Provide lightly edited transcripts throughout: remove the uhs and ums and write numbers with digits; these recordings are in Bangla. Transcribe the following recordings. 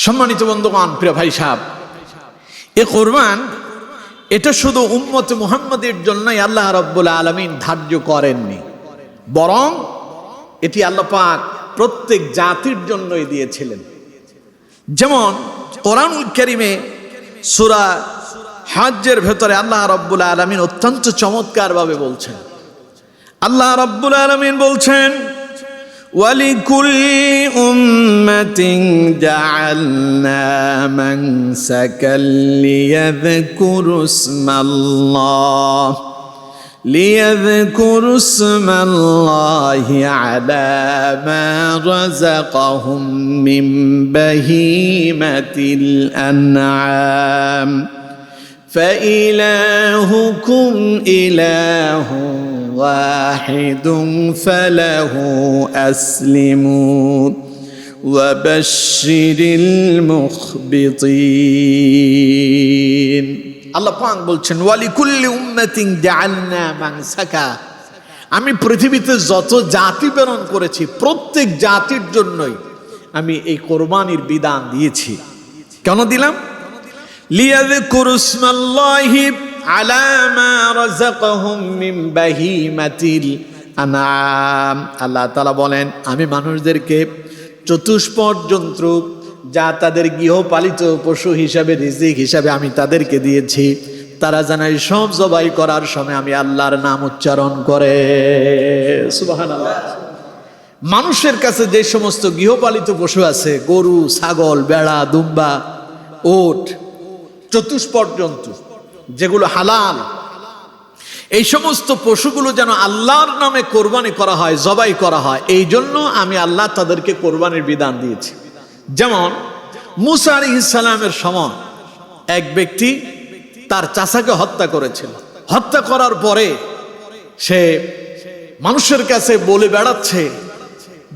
সম্মানিত বন্ধুগণ, প্রিয় ভাই সাহেব, এ কোরবান এটা শুধু উম্মত মুহাম্মাদের জন্যই আল্লাহ রাব্বুল আলামিন ধার্য করেননি, বরং এটি আল্লাহ পাক প্রত্যেক জাতির জন্যই দিয়েছিলেন। যেমন কোরআনুল কারীমে সূরা হজ্জের ভেতরে আল্লাহ রাব্বুল আলামিন অত্যন্ত চমৎকারভাবে বলছেন। আল্লাহ রাব্বুল আলামিন বলছেন, وَلِكُلِّ أُمَّةٍ جَعَلْنَا مَنسَكًا لِيَذْكُرُوا اسْمَ اللَّهِ عَلَى مَا رَزَقَهُم مِّن بَهِيمَةِ الْأَنْعَامِ فَإِلَٰهُكُمْ إِلَٰهٌ واحد فله أسلموا وبشر المخبطين। আল্লাহ পাক বলছেন, ওয়ালিকুল্লি উম্মাতিন জাআলনা মানসাকা, আমি পৃথিবীতে যত জাতি প্রেরণ করেছি প্রত্যেক জাতির জন্যই আমি এই কোরবানির বিধান দিয়েছি। কেন দিলাম? লিয়াযকুরু ইসমাল্লাহি আলা মা রাযাকাহুম মিন বাহিমাতিল আনআম। আল্লাহ তাআলা বলেন, আমি মানুষদেরকে চতুষ্পদ জন্তু যা তাদের গৃহপালিত পশু হিসাবে, রিজিক হিসাবে আমি তাদেরকে দিয়েছি, তারা যেন এই সব জবাই করার সময় আমি আল্লাহর নাম উচ্চারণ করে। সুবহানাল্লাহ। মানুষের কাছে যে সমস্ত গৃহপালিত পশু আছে, গরু, ছাগল, বেড়া, দুম্বা, উট, চতুষ্পদ জন্তু যেগুলো হালাল, এই সমস্ত পশুগুলো যেন আল্লাহর নামে কোরবানি করা হয়, জবাই করা হয়, এই জন্য আমি আল্লাহ তাদেরকে কোরবানির বিধান দিয়েছি। যেমন মুসা আলাইহিস সালামের সময় এক ব্যক্তি তার চাচাকে হত্যা করেছিল। হত্যা করার পরে সে মানুষের কাছে বলে বেড়াচ্ছে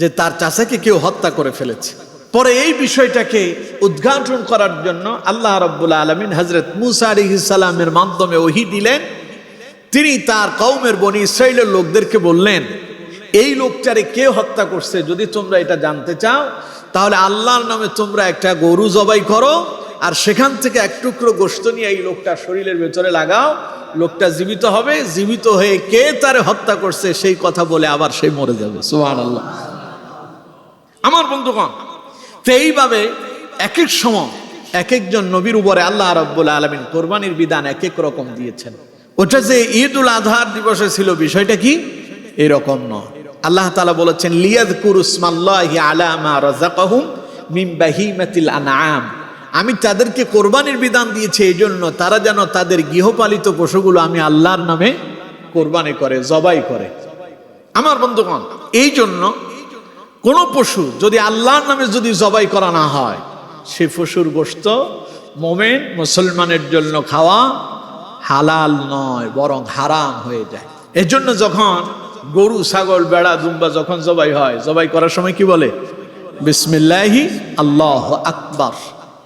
যে তার চাচাকে কেউ হত্যা করে ফেলেছে। পরে এই বিষয়টাকে উদ্ঘাটন করার জন্য আল্লাহ রাব্বুল আলামিন হযরত মুসা আলাইহিস সালামের মাধ্যমে ওহী দিলেন। তিনি তার কওমের বনি ইসরাইলের লোকদেরকে বললেন, এই লোকটারে কে হত্যা করছে যদি তোমরা এটা জানতে চাও, তাহলে আল্লাহর নামে তোমরা একটা গরু জবাই করো, আর সেখান থেকে এক টুকরো গোশত নিয়ে এই লোকটার শরীরের ভেতরে লাগাও, লোকটা জীবিত হবে, জীবিত হয়ে কে তারে হত্যা করছে সেই কথা বলে আবার সে মরে যাবে। সুবহানাল্লাহ। আমার বন্ধুগণ, তো এইভাবে এক এক সময় এক একজন নবীর উপরে আল্লাহ রাব্বুল আলামিন কোরবানির বিধান এক এক রকম দিয়েছেন। ওটা যে ঈদুল আযহার দিবসে ছিল, বিষয়টা কি এরকম নয়। আল্লাহ তাআলা বলেছেন, লিয়াযকুরু ইসমাল্লাহি আলা মা রাযাকাহুম মিন বাহিমাতিল আনআম, আমি তাদেরকে কোরবানির বিধান দিয়েছি এই জন্য তারা যেন তাদের গৃহপালিত পশুগুলো আমি আল্লাহর নামে কোরবানি করে, জবাই করে। আমার বন্ধুগণ, এই জন্য কোন পশু যদি আল্লাহর নামে যদি জবাই করা না হয়, সে পশুর গোশত মুমিন মুসলমানের জন্য খাওয়া হালাল নয়, বরং হারাম হয়ে যায়। এজন্য যখন গরু, ছাগল, বেড়া, দুম্বা যখন জবাই হয়, জবাই করার সময় কি বলে? বিসমিল্লাহি আল্লাহু আকবার,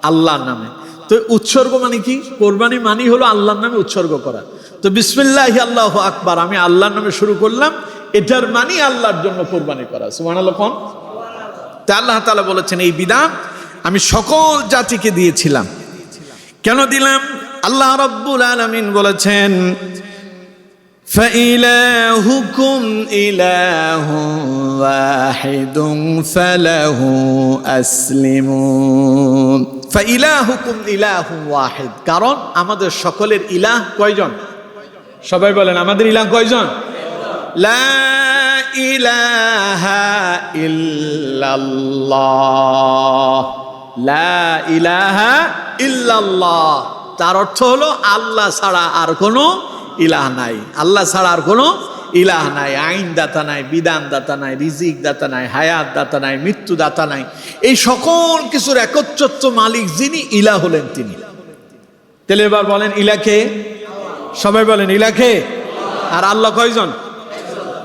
আল্লাহর নামে। তো উৎসর্গ মানে কি? কোরবানি মানে হলো আল্লাহর নামে উৎসর্গ করা। তো বিসমিল্লাহি আল্লাহু আকবার, আমি আল্লাহর নামে শুরু করলাম, এটার মানে আল্লাহর জন্য কোরবানি করা। সুবহানাল্লাহ। কোন তা আল্লাহ তাআলা বলেছেন, এই বিধান আমি সকল জাতিকে দিয়েছিলাম। কেন দিলাম? আল্লাহ রাব্বুল আলামিন বলেছেন, فإلهكم إله واحد فله أسلموا فإلهكم إله واحد। কারণ আমাদের সকলের ইলাহ কয়জন? সবাই বলেন, আমাদের ইলাহ কয়জন? লা ইলাহা ইল্লাল্লাহ, লা ইলাহা ইল্লাল্লাহ। তার অর্থ হলো আল্লাহ ছাড়া আর কোনো ইলাহ নাই, আল্লাহ ছাড়া আর কোনো ইলাহ নাই। আইন দাতা নাই, বিধান দাতা নাই, রিজিক দাতা নাই, হায়াত দাতা নাই, মৃত্যু দাতা নাই। এই সকল কিছুর একচ্ছত্র মালিক যিনি, ইলাহ হলেন তিনি। তাহলে এবার বলেন ইলাকে, সবাই বলেন ইলাকে। আর আল্লাহ কয়জন?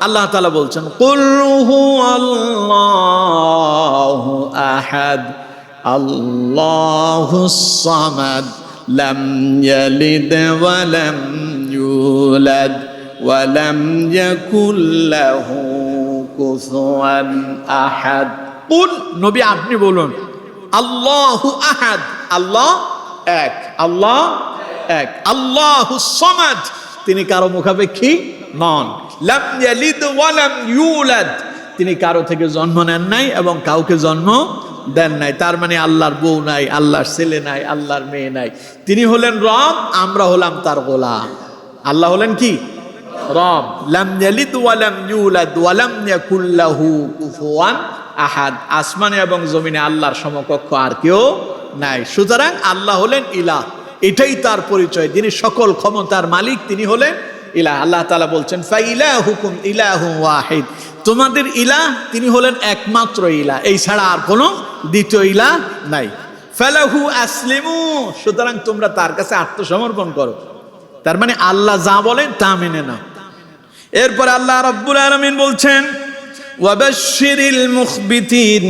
আল্লাহ তাআলা বলছেন, কুল হুয়াল্লাহু আহাদ আল্লাহুস সামাদ লাম ইয়ালিদ ওয়া লাম ইউলাদ ওয়া লাম ইয়াকুল লাহু কুফুয়ান আহাদ। কুল, নবী আপনি বলুন, আল্লাহু আহাদ, আল্লাহ এক, আল্লাহ এক। আল্লাহু সামাদ, তিনি কারো মুখাপেক্ষী নন। লাম ইয়ালিদ ওয়া লাম ইউলাদ, তিনি কারো থেকে জন্ম নেন নাই এবং কাউকে জন্ম দেন নাই। তার মানে আল্লাহর বউ নাই, আল্লাহর ছেলে নাই, আল্লাহর মেয়ে নাই। তিনি হলেন রব, আমরা হলাম তার গোলাম। আল্লাহ হলেন কি? রব। লাম ইয়ালিদ ওয়া লাম ইউলাদ ওয়া লাম ইয়াকুল লাহু কুফুয়ান আহাদ। আসমানে এবং জমিনে আল্লাহর সমকক্ষ আর কেউ নাই। সুতরাং আল্লাহ হলেন ইলাহ, এটাই তার পরিচয়। তিনি সকল ক্ষমতার মালিক, তিনি হলেন ইলাহ। আল্লাহ তাআলা বলছেন ফাইলাহুকুম ইলাহুন ওয়াহিদ, তোমাদের ইলাহ তিনি হলেন একমাত্র ইলাহ, এই ছাড়া আর কোনো দ্বিতীয় ইলাহ নাই। ফালাহু আসলিমু, সুতরাং তোমরা তার কাছে আত্মসমর্পণ করো। তার মানে আল্লাহ যা বলেন তা মেনে নাও। এরপর আল্লাহ রাব্বুল আলামিন বলছেন ওয়াবাশশিরিল মুখবিতিন,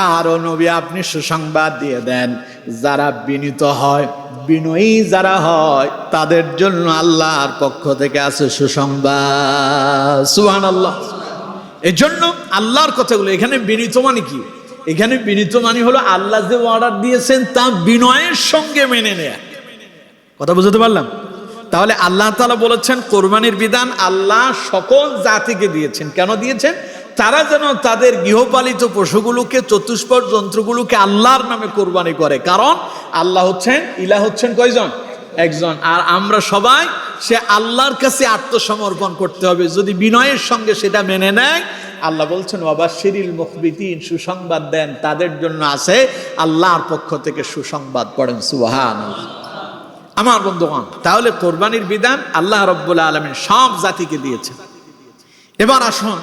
আর নবী আপনি সুসংবাদ দিয়ে দেন যারা বিনীত হয়, বিনয়ী যারা হয় তাদের জন্য আল্লাহর পক্ষ থেকে আছে সুসংবাদ। সুবহানাল্লাহ। এই জন্য আল্লাহর কথাগুলো এখানে বিনীত মানে কি? এখানে বিনীত মানে হলো আল্লাহ যে অর্ডার দিয়েছেন তা বিনয়ের সঙ্গে মেনে নেয়া। কথা বুঝতে পারলাম? তাহলে আল্লাহ তাআলা বলেছেন কোরবানির বিধান আল্লাহ সকল জাতিকে দিয়েছেন। কেন দিয়েছেন? তারা যেন তাদের গৃহপালিত পশুগুলোকে, চতুষ্পদ যন্ত্রগুলোকে আল্লাহর নামে কোরবানি করে। কারণ আল্লাহ হচ্ছেন ইলাহ, হচ্ছেন কয়জন? একজন। আর আমরা সবাই সে আল্লাহর কাছে আত্মসমর্পণ করতে হবে। যদি বিনয়ের সঙ্গে সেটা মেনে নেয়, আল্লাহ বলছেন ওয়াবাশশিরিল মুখবিতিন, সুসংবাদ দেন তাদের জন্য আছে আল্লাহর পক্ষ থেকে সুসংবাদ। পড়েন সুবহানাল্লাহ। আমার বন্ধুগণ, তাহলে কোরবানির বিধান আল্লাহ রাব্বুল আলামিন সব জাতিকে দিয়েছেন। এবার আসুন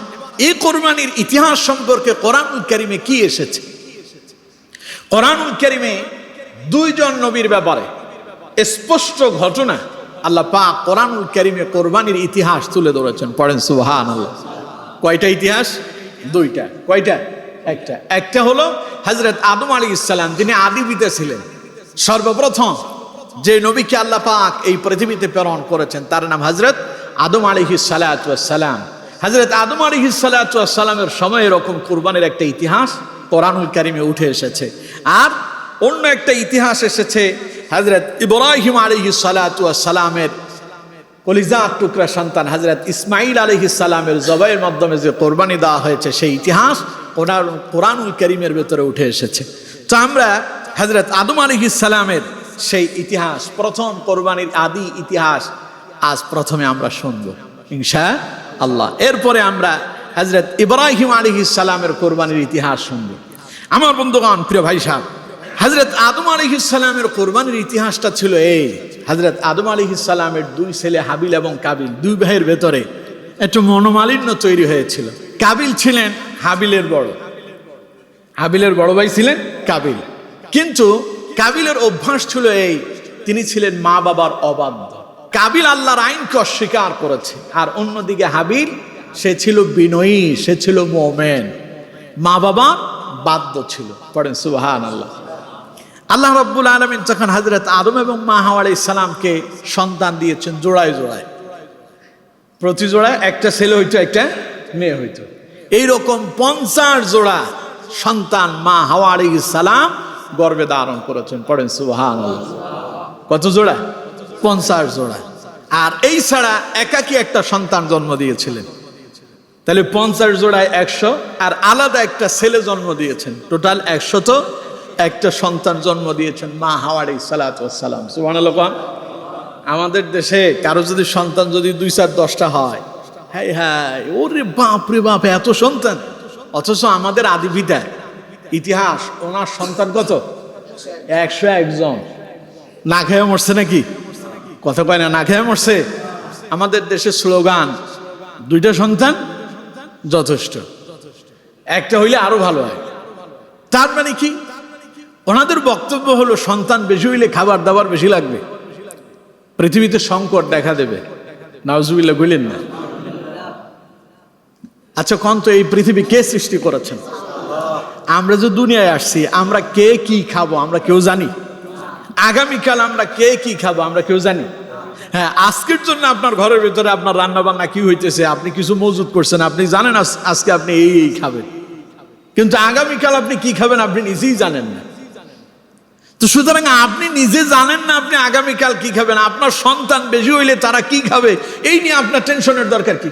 এই কোরবানির ইতিহাস সম্পর্কে কোরআনুল কারীমে কি এসেছে। কোরআনুল কারীমে দুইজন নবীর ব্যাপারে স্পষ্ট ঘটনা আল্লাহ পাক কোরআনুল কারীমে কোরবানির ইতিহাস তুলে ধরেছেন। পড়েন সুবহানাল্লাহ। কয়টা ইতিহাস? দুইটা। কয়টা? একটা। একটা হলো হযরত আদম আলাইহিস সালাম, যিনি আদি পিতা ছিলেন। সর্বপ্রথম যে নবীকে আল্লাহ পাক এই পৃথিবীতে প্রেরণ করেছেন তার নাম হযরত আদম আলাইহিস সালাতু ওয়াস সালাম। হযরত আদম আলাইহিস সালাতু ওয়াস সালামের সময় এরকম কুরবানির একটা ইতিহাস কোরআনুল কারীমে উঠে এসেছে। আর অন্য একটা ইতিহাস এসেছে হযরত ইব্রাহিম আলাইহিস সালাতু ওয়াস সালামের কলিজার টুকরা সন্তান হযরত ইসমাঈল আলাইহিস সালামের জবাইয়ের মাধ্যমে যে কোরবানি দেওয়া হয়েছে সেই ইতিহাস কোরআনুল কারীমের ভেতরে উঠে এসেছে। তো আমরা হযরত আদম আলাইহিস সালামের সেই ইতিহাস, প্রথম কোরবানির আদি ইতিহাস আজ প্রথমে আমরা শুনব ইনশাআল্লাহ। এরপরে আমরা হযরত ইব্রাহিম আলাইহিস সালামের কোরবানির ইতিহাস শুনব। আমার বন্ধুগণ, প্রিয় ভাই সাহেব, হযরত আদম আলাইহিস সালামের কোরবানির ইতিহাসটা ছিল এই। হযরত আদম আলাইহিস সালামের দুই ছেলে হাবিল এবং কাবিল, দুই ভাইয়ের ভেতরে একটু মনোমালিন্য তৈরি হয়েছিল। কাবিল ছিলেন হাবিলের বড়, হাবিলের বড় ভাই ছিলেন কাবিল। কিন্তু কাবিলের অভ্যাস ছিল এই, তিনি ছিলেন মা বাবার অবাধ্য। কাবিল আল্লাহর আইনকে অস্বীকার করেছে। আর অন্যদিকে হাবিল, সে ছিল বিনয়ী, সে ছিল মুমিন, মা বাবার বাধ্য ছিল। পড়েন সুবহানাল্লাহ। আল্লাহ রাব্বুল আলামিন যখন হযরত আদম এবং মা হাওয়া আলাইহিস সালামকে সন্তান দিয়েছেন জোড়ায় জোড়ায়, প্রতি জোড়ায় একটা ছেলে হইতো একটা মেয়ে হইতো, এইরকম 50 জোড়া সন্তান মা হাওয়া আলাইহিস সালাম গর্ভে ধারণ করেছেন। পড়েন সুবহানাল্লাহ। কত জোড়া? 50 জোড়া। আর এই ছাড়া একাকী একটা সন্তান জন্ম দিয়েছিলেন। তাহলে 50 জোড়ায় 100, আর আলাদা একটা ছেলে জন্ম দিয়েছেন। টোটাল 100 তো একটা সন্তান জন্ম দিয়েছেন মা হাওয়া আলাইহিস সালাতু ওয়াস সালাম। সুবহানাল্লাহ। আমাদের দেশে কারো যদি সন্তান যদি 2-4-10টা হয়, হায় হায়, ওরে বাপ রে বাপ, এত সন্তান। অথচ আমাদের আদি পিতা ইতিহাস, ওনার সন্তান কত? 101 জন। না খেয়ে মরছে নাকি? কথা কয় না, না খেয়ে মরছে। আমাদের দেশের স্লোগান 2টা সন্তান যথেষ্ট, একটা হইলে আরো ভালো হয়। তার মানে কি? ওনাদের বক্তব্য হলো সন্তান বেশি হইলে খাবার দাবার বেশি লাগবে, পৃথিবীতে সংকট দেখা দেবে। নাউজুবিল্লাহ বললেন না? আচ্ছা কোন তো এই পৃথিবী কে সৃষ্টি করেছেন? আমরা যে দুনিয়ায় আসছি, আমরা কে কি খাবো আমরা কেউ জানি? আগামীকাল আমরা কে কি খাবো আমরা কেউ জানি? হ্যাঁ, আজকের জন্য আপনার ঘরের ভিতরে আপনার রান্না বান্না কি হইতেছে আপনি কিছু মজুদ করছেন, আপনি জানেন আজকে আপনি এই খাবেন, কিন্তু আগামীকাল আপনি কি খাবেন আপনি নিজেই জানেন না। তো সুতরাং আপনি নিজে জানেন না আপনি আগামীকাল কি খাবেন, আপনার সন্তান বেশি হইলে তারা কি খাবে, এই নিয়ে আপনার টেনশনের দরকার কি?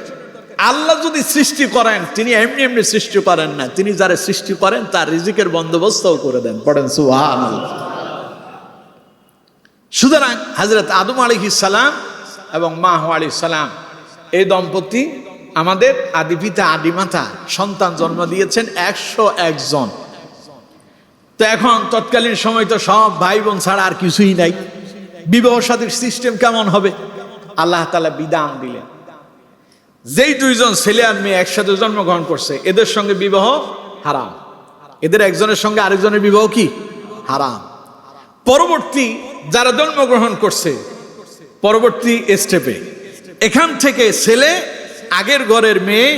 আল্লাহ যদি সৃষ্টি করেন তিনি এমনি এমনি সৃষ্টি করেন না, তিনি যারা সৃষ্টি করেন তার রিজিকের বন্দোবস্তও করে দেন। পড়েন সুবহানাল্লাহ। সুতরাং হযরত আদম আলাইহিস সালাম এবং মা হাওয়া আলাইহিস সালাম এই দম্পতি আমাদের আদি পিতা আদি মাতা সন্তান জন্ম দিয়েছেন 101 জন। তো এখন তৎকালীন সময় তো সব ভাই বোন ছাড়া আর কিছুই নাই, বিবাহ শাদীর সিস্টেম কেমন হবে? আল্লাহ তাআলা বিধান দিলেন যেই দুইজন ছেলে আর মেয়ে একসাথে জন্মগ্রহণ করছে এদের সঙ্গে বিবাহ হারাম, এদের একজনের সঙ্গে আরেকজনের বিবাহ কি হারাম। পরবর্তী যারা জন্মগ্রহণ করছে পরবর্তী স্টেপে এখান থেকে ছেলে আগের ঘরের মেয়ে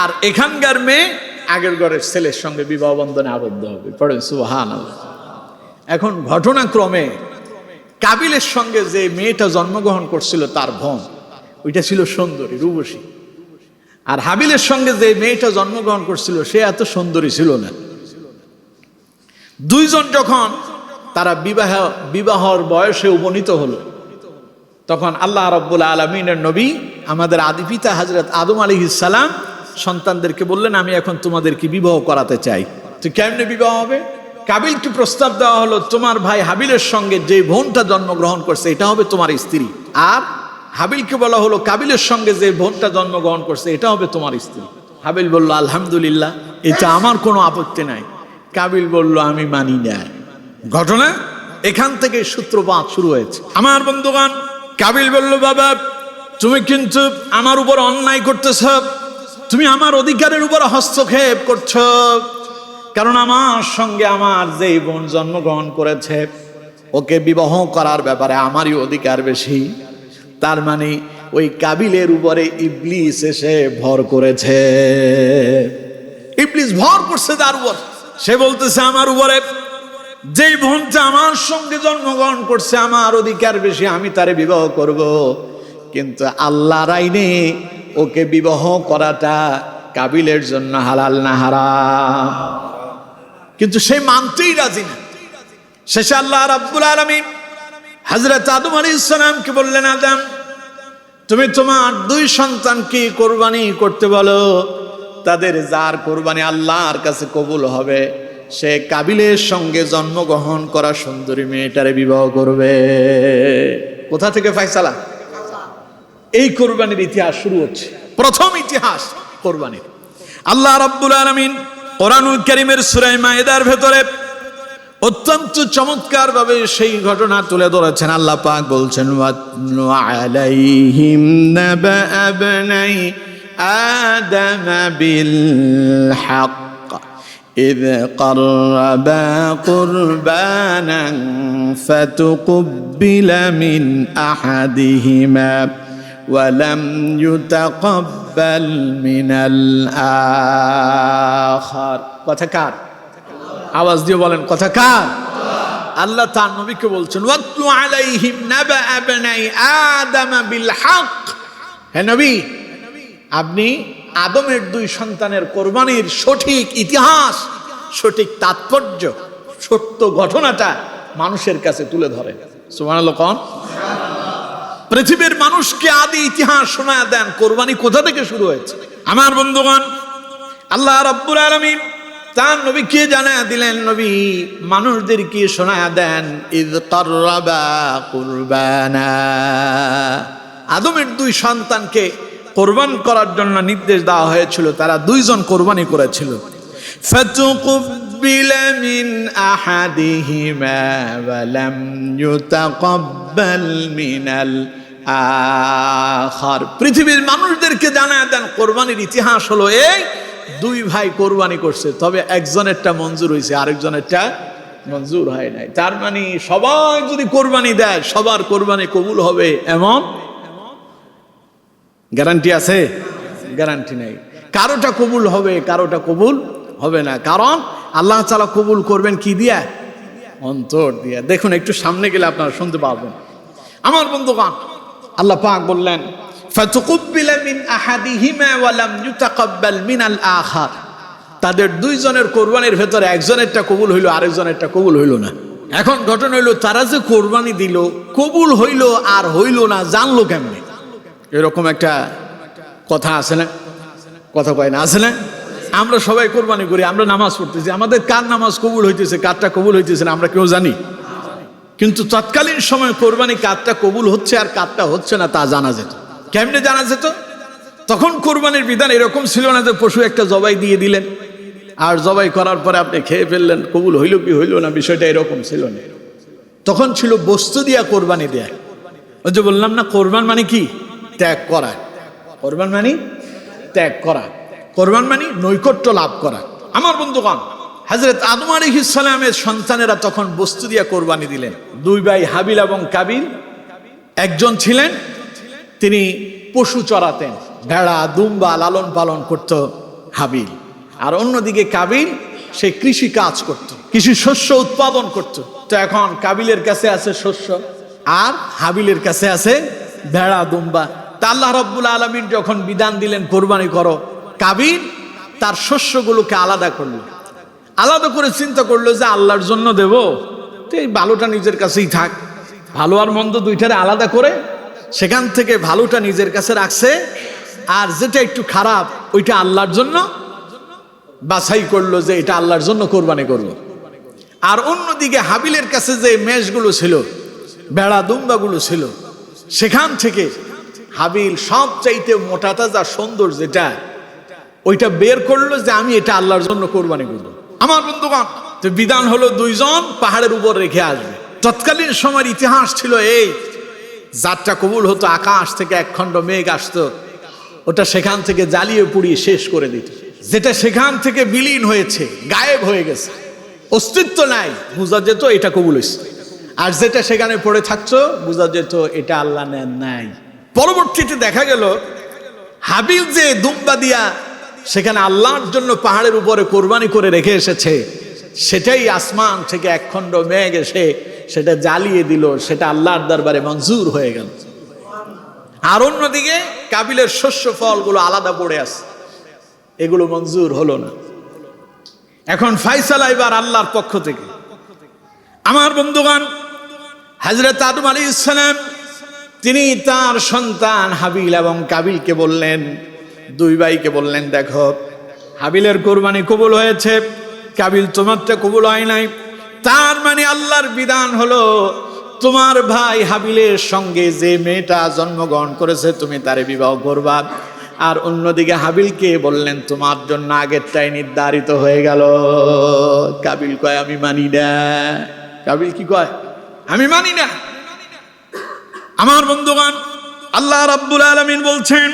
আর এখানকার মেয়ে আগের ঘরের ছেলের সঙ্গে বিবাহ বন্ধনে আবদ্ধ হবে। পড়েন সুবহানাল্লাহ। এখন ঘটনাক্রমে কাবিলের সঙ্গে যে মেয়েটা জন্মগ্রহণ করছিল তার বোন ওইটা ছিল সুন্দরী রূপসী, আর হাবিলের সঙ্গে যে মেয়েটা জন্মগ্রহণ করছিল সে এত সুন্দরী ছিল না। দুইজন যখন তারা বিবাহর বয়সে উপনীত হলো তখন আল্লাহ রাব্বুল আলামিনের নবী আমাদের আদি পিতা হযরত আদম আলাইহিস সালাম সন্তানদেরকে বললেন আমি এখন তোমাদেরকে বিবাহ করাতে চাই। তো কেমনে বিবাহ হবে? কাবিলকে প্রস্তাব দেওয়া হলো তোমার ভাই হাবিলের সঙ্গে যে বোনটা জন্মগ্রহণ করছে এটা হবে তোমার স্ত্রী, আর হাবিলকে বলা হলো কাবিলের সঙ্গে যে বোনটা জন্মগ্রহণ করছে এটা হবে তোমার স্ত্রী। হাবিল বলল আলহামদুলিল্লাহ, এটা আমার কোনো আপত্তি নাই। কাবিল বলল আমি মানি না। ঘটনা এখান থেকে সূত্রপাত শুরু হয়েছে। আমার বন্ধুগণ, কাবিল বলল বাবা তুমি কিন্তু আমার উপর অন্যায় করতেছ, তুমি আমার অধিকারের উপর হস্তক্ষেপ করছো, কারণ আমার সঙ্গে আমার যেই বোন জন্মগ্রহণ করেছে ওকে বিবাহ করার ব্যাপারে আমারই অধিকার বেশি। তার মানে ওই কাবিলের উপরে ইবলিস এসে ভর করেছে, ইবলিস ভর করছে তার উপর। সে বলতেছে আমার উপরে যেই বোনটা আমার সঙ্গে জন্মগ্রহণ করছে আমার অধিকার বেশি, আমি তারে বিবাহ করব। কিন্তু আল্লাহর আইনে ওকে বিবাহ করাটা কাবিলের জন্য হালাল না হারাম? কিন্তু সে মানতেই রাজি না। শেষে আল্লাহ রাব্বুল আলামিন হযরত আদম আলাইহিস সালামকে বললেন আদম তুমি তোমার দুই সন্তানকে কোরবানি করতে বলো, তাদের যার কোরবানি আল্লাহর কাছে কবুল হবে সে কাবিলের সঙ্গে জন্মগ্রহণ করা সুন্দরী মেয়েটারে বিবাহ করবে। কোথা থেকে ফয়সালা? এই কোরবানির ইতিহাস শুরু হচ্ছে, প্রথম ইতিহাস কোরবানির। আল্লাহ রাব্বুল আলামিন কোরআনুল কারীমের সূরা মায়েদার ভেতরে অত্যন্ত চমৎকার ভাবে সেই ঘটনা তুলে ধরেছেন। আল্লাহ পাক বলছেন ওয়াতলু আলাইহিম নাবা আবনাই আদম বিল হক إذ قربا قربانا فتقبل من أحدهما ولم يتقبل من الآخر। কথা কার? আওয়াজ দিয়ে বলেন কথা কার? আল্লাহ তার নবীকে বলছেন ওয়াতলু আলাইহিম নাবা আবনাই আদম বিল হক। হে নবী, আপনি আদমের দুই সন্তানের কোরবানির সঠিক ইতিহাস, সঠিক তাৎপর্য, সত্য ঘটনাটা মানুষের কাছে তুলে ধরেন। সুবহানাল্লাহ কোন? পৃথিবীর মানুষকে আদি ইতিহাস শোনায় দেন কোরবানি কোথা থেকে শুরু হয়েছে। আমার বন্ধুগণ, আল্লাহ রাব্বুল আলামিন তার নবীকে জানায় দিলেন, নবী মানুষদেরকে শোনায় দেন ইয কাররাবা কুরবানা, আদমের দুই সন্তানকে কোরবান করার জন্য নির্দেশ দেওয়া হয়েছিল, তারা দুইজন কোরবানি করেছিল। ফাতুকুব্বিলা মিন আহাদিহিমা ওয়া লাম ইউতাকাব্বাল মিনাল আখার। পৃথিবীর মানুষদেরকে জানায় দেন কোরবানির ইতিহাস হলো এই, দুই ভাই কোরবানি করছে, তবে একজনেরটা মঞ্জুর হয়েছে আরেকজনেরটা মঞ্জুর হয় নাই। তার মানে সবাই যদি কোরবানি দেয় সবার কোরবানি কবুল হবে এমন গ্যারান্টি আছে? গ্যারান্টি নেই। কারোটা কবুল হবে, কারোটা কবুল হবে না। কারণ আল্লাহ তাআলা কবুল করবেন কি দিয়া? অন্তর দিয়া। দেখুন একটু সামনে গেলে আপনারা শুনতে পাবেন। আমার বন্ধুগণ, আল্লাহ পাক বললেন ফাতুকুব্বিলা মিন আহাদিহিমা ওয়া লাম ইউতাকাব্বাল মিনাল আখার। তাদের দুইজনের কোরবানির ভেতরে একজনেরটা কবুল হইল আরেকজনেরটা কবুল হইল না। এখন ঘটনা হইলো তারা যে কোরবানি দিল কবুল হইল আর হইল না জানলো কেমনে? এরকম একটা কথা আছে না? কথা কয় না, আছে না? আমরা সবাই কোরবানি করি, আমরা নামাজ পড়তেছি, আমাদের কার নামাজ কবুল হইতেছে কারটা কবুল হইতেছে না আমরা কেউ জানি? কিন্তু তৎকালীন সময় কোরবানি কারটা কবুল হচ্ছে আর কারটা হচ্ছে না তা জানা যেত। কেমনে জানা যেত? তখন কোরবানির বিধান এরকম ছিল না যে পশু একটা জবাই দিয়ে দিলেন আর জবাই করার পরে আপনি খেয়ে ফেললেন, কবুল হইল কি হইল না বিষয়টা এরকম ছিল না। তখন ছিল বস্তু দিয়া কোরবানি দেয়া। ওই যে বললাম না, কোরবান মানে কি? ত্যাগ করা। কোরবান মানে ত্যাগ করা, কোরবান মানে নৈকট্য লাভ করা। আমার বন্ধুগণ, হযরত আদম আলাইহিস সালামের সন্তানেরা তখন বস্তু দিয়া কোরবানি দিলেন। দুই ভাই হাবিল এবং কাবিল। একজন ছিলেন তিনি পশু চড়াতেন, ভেড়া দুম্বা লালন পালন করত হাবিল, আর অন্যদিকে কাবিল সে কৃষি কাজ করত, কৃষি শস্য উৎপাদন করত। তো এখন কাবিলের কাছে আছে শস্য আর হাবিলের কাছে আছে ভেড়া দুম্বা। তা আল্লাহ রাব্বুল আলামিন যখন বিধান দিলেন কোরবানি করো, কাবিল তার শস্যগুলোকে আলাদা করলো, আলাদা করে চিন্তা করলো যে আল্লাহর জন্য দেব, তো এই ভালোটা নিজের কাছেই থাক। ভালো আর মন্দ দুইটারে আলাদা করে সেখান থেকে ভালোটা নিজের কাছে রাখছে, আর যেটা একটু খারাপ ওইটা আল্লাহর জন্য বাছাই করলো যে এটা আল্লাহর জন্য কোরবানি করলো। আর অন্যদিকে হাবিলের কাছে যে মেষগুলো ছিল, ভেড়া দুম্বাগুলো ছিল, সেখান থেকে হাবিল সবচাইতে মোটা তাজা সুন্দর যেটা ওইটা বের করলো যে আমি এটা আল্লাহর জন্য কোরবানি করবো। আমার বন্ধুগণ, তো বিধান হলো দুইজন পাহাড়ের উপর রেখে আসবে। তৎকালীন সময়ের ইতিহাস ছিল এই, যাত্রা কবুল হতো, আকাশ থেকে এক খণ্ড মেঘ আসতো, ওটা সেখান থেকে জ্বালিয়ে পুড়িয়ে শেষ করে দিত। যেটা সেখান থেকে বিলীন হয়েছে, গায়েব হয়ে গেছে, অস্তিত্ব নাই, বোঝা যেত এটা কবুল হয়েছে। আর যেটা সেখানে পড়ে থাকতো বোঝা যেত এটা আল্লাহ নেন নাই। পরবর্তীতে দেখা গেল হাবিল যে দুম্বা দিয়া সেখানে আল্লাহর জন্য পাহাড়ের উপরে কোরবানি করে রেখে এসেছে, সেটাই আসমান থেকে এক খণ্ড মেঘ এসে সেটা জ্বালিয়ে দিল, সেটা আল্লাহর দরবারে মঞ্জুর হয়ে গেল। আর অন্যদিকে কাবিলের শস্য ফলগুলো আলাদা পড়ে আছে, এগুলো মঞ্জুর হলো না। এখন ফায়সালা এবার আল্লাহর পক্ষ থেকে। আমার বন্ধুগণ, হযরত আদম আলাইহিস সালাম তিনি তার সন্তান হাবিল এবং কাবিলকে বললেন, দুই ভাইকে বললেন, দেখো হাবিলের কোরবানি কবুল হয়েছে, কাবিল তোমারটা কবুল হয় নাই। তার মানে আল্লাহর বিধান হলো তোমার ভাই হাবিলের সঙ্গে যে মেয়েটা জন্মগ্রহণ করেছে তুমি তারে বিবাহ করবা। আর অন্যদিকে হাবিলকে বললেন তোমার জন্য আগেরটাই নির্ধারিত হয়ে গেল। কাবিল কয় আমি মানি না। কাবিল কি কয়? আমি মানি না। আমার বন্ধুগণ, আল্লাহ রাব্বুল আলামিন বলছেন,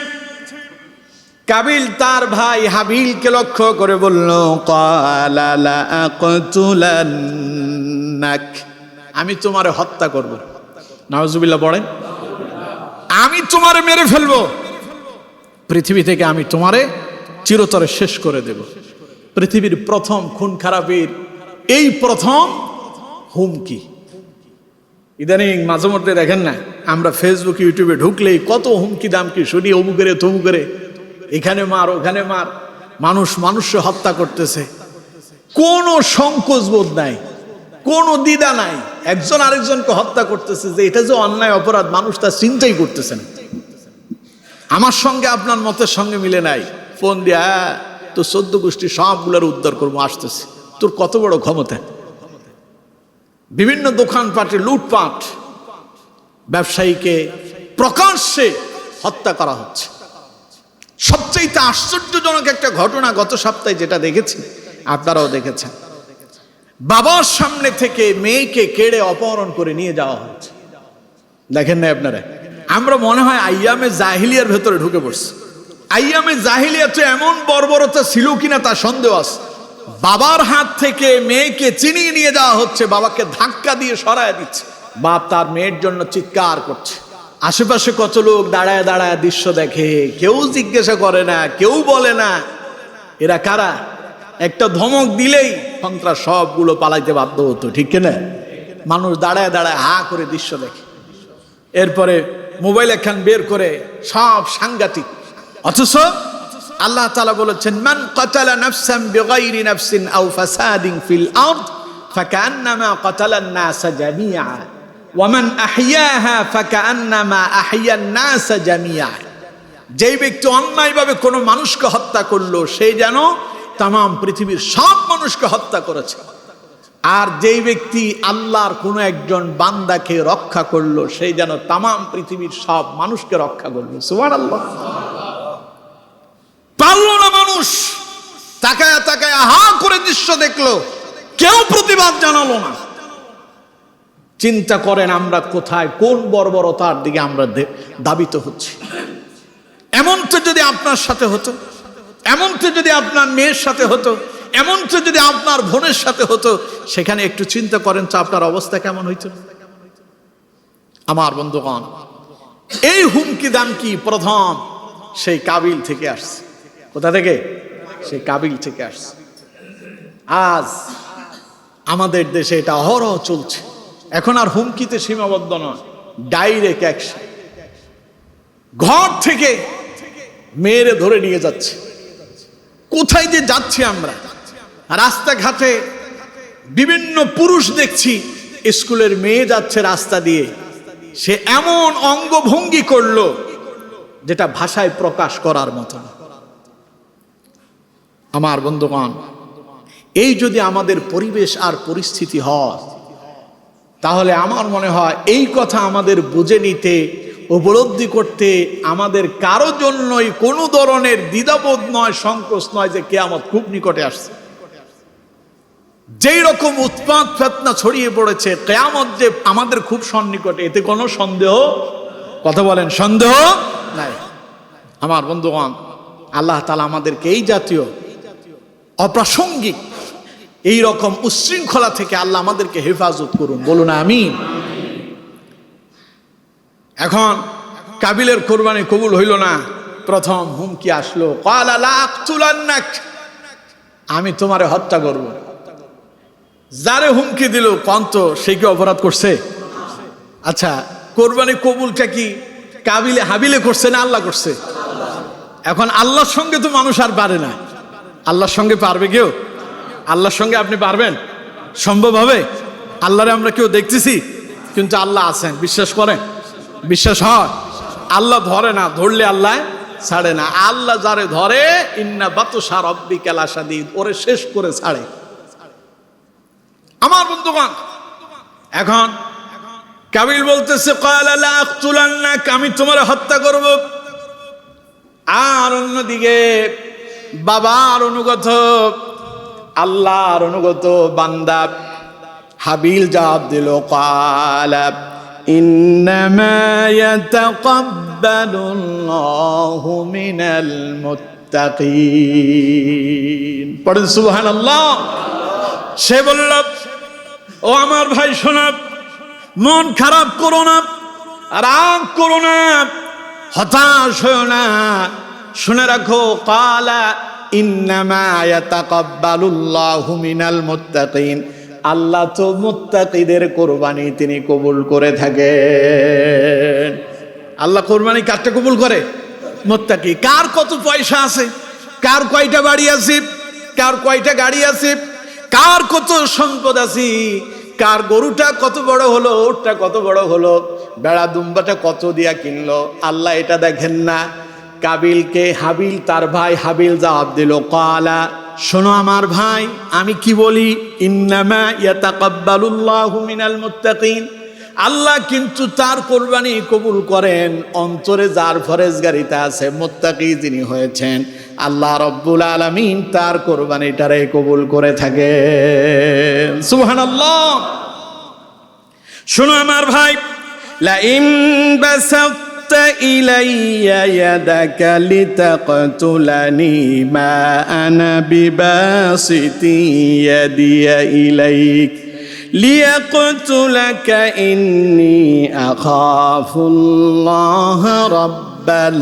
কাবিল তার ভাই হাবিলকে লক্ষ্য করে বলল, ক্বালা লা আকতুলান্নাক, আমি তোমারে হত্যা করব। নাউজুবিল্লাহ পড়েন। আমি তোমারে মেরে ফেলবো, পৃথিবী থেকে আমি তোমারে চিরতরে শেষ করে দেব। পৃথিবীর প্রথম খুন খারাপির এই প্রথম হুমকি। ইদানিং মাঝে মধ্যে দেখেন না, আমরা ফেসবুক ইউটিউবে ঢুকলেই কত হুমকি দামকি শুনি, অমুকেরে তমুকেরে, এখানে মার ওখানে মার, মানুষ মানুষকে হত্যা করতেছে। কোনো সংকোচ বোধ নাই, কোনো দ্বিধা নাই, একজন আরেকজনকে হত্যা করতেছে। যে এটা যে অন্যায় অপরাধ মানুষ তা চিন্তাই করতেছে না। আমার সঙ্গে আপনার মতের সঙ্গে মিলে নাই, ফোন দিয়া তো 14 গোষ্ঠী সবগুলোর উদ্ধার করবো, আসতেছে। তোর কত বড় ক্ষমতা! বিভিন্ন দোকানপাটে লুটপাট, ব্যবসায়ীকে প্রকাশ্যে হত্যা করা হচ্ছে। সবচেয়ে আশ্চর্যজনক একটা ঘটনা গত সপ্তাহে যেটা দেখেছি, আপনারাও দেখেছেন, বাবার সামনে থেকে মেয়েকে কেড়ে অপহরণ করে নিয়ে যাওয়া হচ্ছে। দেখেন না আপনারা? আমরা মনে হয় আইয়ামে জাহিলিয়ার ভেতরে ঢুকে পড়ছি। আইয়ামে জাহিলিয়া তো এমন বর্বরতা ছিল কিনা তা সন্দেহ আছে। বাবার হাত থেকে মেয়েকে চিনিয়ে নিয়ে যাওয়া হচ্ছে, বাবাকে ধাক্কা দিয়ে সরায় দিচ্ছে, বাপ তার মেয়ের জন্য চিৎকার করছে। আশেপাশে কত লোক দাঁড়ায় দাঁড়ায় দৃশ্য দেখে, কেউ জিজ্ঞাসা করে না, কেউ বলে না এরা কারা। একটা ধমক দিলেই সন্ত্রাস সবগুলো পালাইতে বাধ্য হতো, ঠিক কিনা? মানুষ দাঁড়ায় দাঁড়ায় হা করে দৃশ্য দেখে, এরপরে মোবাইল একখান বের করে সব সাংঘাতিক। অথচ আল্লাহ তাআলা বলেছেন, মান কাতালা নাফসান বিগাইরি নাফসিন আও ফাসাদিন ফিল আরদ ফাকান্নামা কাতালান নাসা জামিআ ওয়া মান আহইয়াহা ফাকান্নামা আহইয়ান নাসা জামিআ। যেই ব্যক্তি অন্যায়ভাবে কোনো মানুষকে হত্যা করলো সে যেন তাম পৃথিবীর সব মানুষকে হত্যা করেছে। আর যেই ব্যক্তি আল্লাহর কোনো একজন বান্দাকে রক্ষা করলো সেই যেন তাম পৃথিবীর সব মানুষকে রক্ষা করলো। সুবহানাল্লাহ। পারলো না মানুষ, তাকায়া তাকায়া হা করে দৃশ্য দেখলো, কেউ প্রতিবাদ জানালো না। চিন্তা করেন আমরা কোথায়, কোন বর্বরতার দিকে আমরা ধাবিত হচ্ছি। এমনটা যদি আপনার সাথে হতো, এমনটা যদি আপনার মেয়ের সাথে হতো, এমনটা যদি আপনার বোনের সাথে হতো, সেখানে একটু চিন্তা করেন তো আপনার অবস্থা কেমন হইতো। আমার বন্ধুগণ, এই হুমকি দামকি প্রথম সেই কাবিল থেকে আসছে। কোথা থেকে? সেই কাবিল থেকে আসছে। আজ আমাদের দেশে এটা অহরহ চলছে। এখন আর হুমকিতে সীমাবদ্ধ নয়, ডাইরেক্ট অ্যাকশন। ঘর থেকে মেয়েরে ধরে নিয়ে যাচ্ছে। কোথায় যে যাচ্ছি আমরা, রাস্তাঘাটে বিভিন্ন পুরুষ দেখছি, স্কুলের মেয়ে যাচ্ছে রাস্তা দিয়ে, সে এমন অঙ্গভঙ্গি করলো যেটা ভাষায় প্রকাশ করার মতো না। আমার বন্ধুগণ, এই যদি আমাদের পরিবেশ আর পরিস্থিতি হয়, তাহলে আমার মনে হয় এই কথা আমাদের বুঝে নিতে, উপলব্ধি করতে আমাদের কারো জন্যই কোনো ধরনের দ্বিধাবোধ নয়, সংকোচ নয় যে কিয়ামত খুব নিকটে আসছে। যেই রকম উৎপাত ফেতনা ছড়িয়ে পড়েছে, কিয়ামত যে আমাদের খুব সন্নিকটে, এতে কোনো সন্দেহ, কথা বলেন, সন্দেহ নাই। আমার বন্ধুগণ, আল্লাহ তাআলা আমাদেরকে এই জাতীয় অপ্রাসঙ্গিক এই রকম উচ্ছৃঙ্খলা থেকে আল্লাহ আমাদেরকে হেফাজত করুন, বলুন আমিন। এখন কাবিলের কোরবানি কবুল হইল না, প্রথম হুমকি আসলো, ক্বালা লা আকতুলান্নাক, আমি তোমারে হত্যা করব। যারে হুমকি দিল কন্ত, সে কি অপরাধ করছে? আচ্ছা, কোরবানি কবুলটা কি কাবিলে হাবিলে করছে না আল্লাহ করছে? এখন আল্লাহর সঙ্গে তো মানুষ আর পারে না। আল্লাহর সঙ্গে পারবে কেউ? আল্লাহর সঙ্গে আপনি পারবেন? সম্ভব হবে? আল্লাহরে আমরা কেউ দেখতেছি, কিন্তু আল্লাহ আছেন, বিশ্বাস করেন? বিশ্বাস হয়? আল্লাহ ধরে না, ধরলে আল্লাহ ছাড়ে না। আল্লাহ যারে ধরে, ইন্না বাতশা রাব্বিকা লাশাদীদ, ওরে শেষ করে ছাড়ে। আমার বন্ধুগণ, এখন কাবিল বলতেছে, ক্বালা লা আকতুলান্নাক, আমি তোমারে হত্যা করব। আর অন্যদিকে বাবার অনুগত, আল্লাহর অনুগত বান্দা হাবিল জবাব দিল, ক্বালা ইন্নামা ইয়াতাকাব্বালুল্লাহু মিনাল মুত্তাকিন। পড়েন সুবহানাল্লাহ। সে বলল, ও আমার ভাই শোনো, মন খারাপ করো না, রাগ করো না, হতাশ হও না, শুনে রাখো, ক্বালা ইন্নামা ইয়াতাকাব্বালুল্লাহু মিনাল মুত্তাকিন, আল্লাহ তো মুত্তাকিদের কোরবানি তিনি কবুল করে থাকেন। আল্লাহ কোরবানি কারটা কবুল করে? মুত্তাকি। কার কত পয়সা আছে, কার কয়টা বাড়ি আছে, কার কয়টা গাড়ি আছে, কার কত সম্পদ আছে, কার গরুটা কত বড় হলো, ওরটা কত বড় হলো, বেড়া দুম্বাটা কত দিয়া কিনলো, আল্লাহ এটা দেখেন না। কাবিলকে হাবিল, তার ভাই হাবিল জবাব দিল, ক্বালা, শোনো আমার ভাই, আমি কি বলি, ইন্নামা ইয়াতাকাব্বালুল্লাহু মিনাল মুত্তাকিন, আল্লাহ কিন্তু তার কোরবানি কবুল করেন অন্তরে যার ফরেজগারিতা আছে, মুত্তাকি যিনি হয়েছেন, আল্লাহ রব্বুল আলামিন তার কোরবানিটারে কবুল করে থাকেন। সুবহানাল্লাহ। শোনো আমার ভাই, লা ইন বাসাতা ইলাইয়া ইয়াদাকা লিতাকতুলানি মা আনা বিবাসিতি ইয়াদিয়া ইলাইক লিয়াকতুলাকা ইন্নী আখাফুল্লাহ রাব্বাল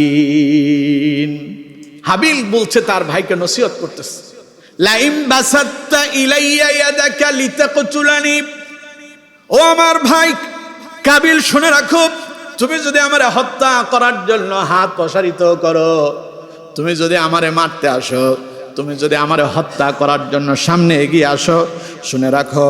আলামিন। হাবিল বলছে, তার ভাইকে নসিহত করতেছে, লা ইন বাসাতা ইলাইয়া ইয়াদাকা লিতাকতুলানি, ও আমার ভাই কাবিল শুনে রাখো, তুমি যদি আমারে হত্যা করার জন্য হাত প্রসারিত করো, তুমি যদি আমারে মারতে আসো, তুমি যদি আমারে হত্যা করার জন্য সামনে এগিয়ে আসো, শুনে রাখো,